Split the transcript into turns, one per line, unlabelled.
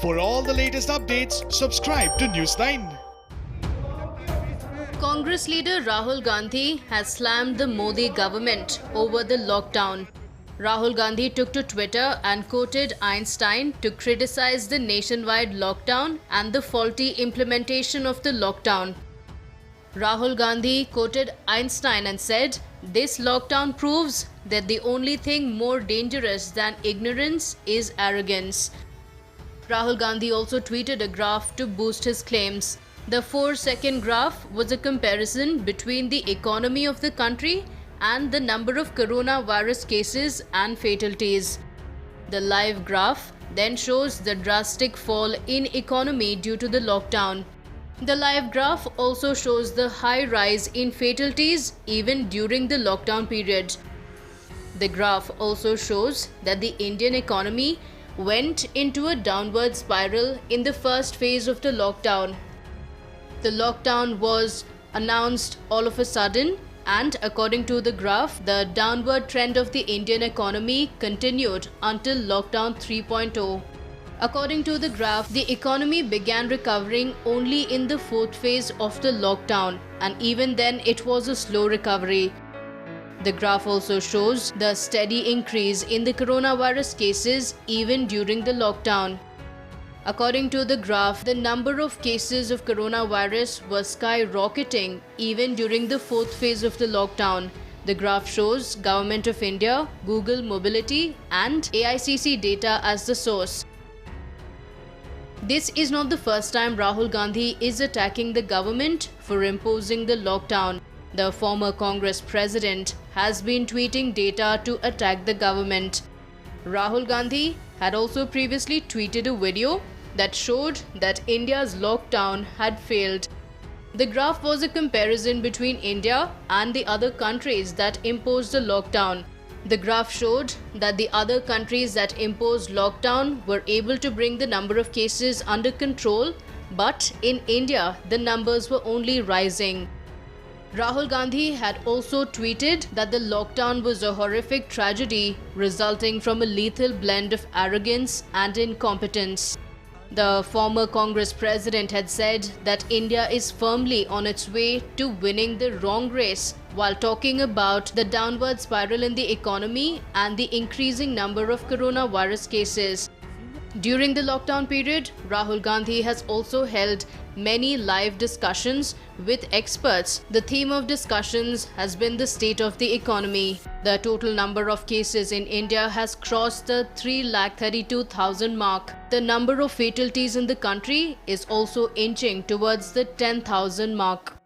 For all the latest updates, subscribe to News9.
Congress leader Rahul Gandhi has slammed the Modi government over the lockdown. Rahul Gandhi took to Twitter and quoted Einstein to criticize the nationwide lockdown and the faulty implementation of the lockdown. Rahul Gandhi quoted Einstein and said, "This lockdown proves that the only thing more dangerous than ignorance is arrogance." Rahul Gandhi also tweeted a graph to boost his claims. The 4-second graph was a comparison between the economy of the country and the number of coronavirus cases and fatalities. The live graph then shows the drastic fall in economy due to the lockdown. The live graph also shows the high rise in fatalities even during the lockdown period. The graph also shows that the Indian economy went into a downward spiral in the first phase of the lockdown. The lockdown was announced all of a sudden, and according to the graph, the downward trend of the Indian economy continued until lockdown 3.0. According to the graph, the economy began recovering only in the fourth phase of the lockdown, and even then it was a slow recovery. The graph also shows the steady increase in the coronavirus cases even during the lockdown. According to the graph, the number of cases of coronavirus was skyrocketing even during the fourth phase of the lockdown. The graph shows Government of India, Google Mobility and AICC data as the source. This is not the first time Rahul Gandhi is attacking the government for imposing the lockdown. The former Congress president has been tweeting data to attack the government. Rahul Gandhi had also previously tweeted a video that showed that India's lockdown had failed. The graph was a comparison between India and the other countries that imposed the lockdown. The graph showed that the other countries that imposed lockdown were able to bring the number of cases under control, but in India, the numbers were only rising. Rahul Gandhi had also tweeted that the lockdown was a horrific tragedy resulting from a lethal blend of arrogance and incompetence. The former Congress president had said that India is firmly on its way to winning the wrong race while talking about the downward spiral in the economy and the increasing number of coronavirus cases. During the lockdown period, Rahul Gandhi has also held many live discussions with experts. The theme of discussions has been the state of the economy. The total number of cases in India has crossed the 332,000 mark. The number of fatalities in the country is also inching towards the 10,000 mark.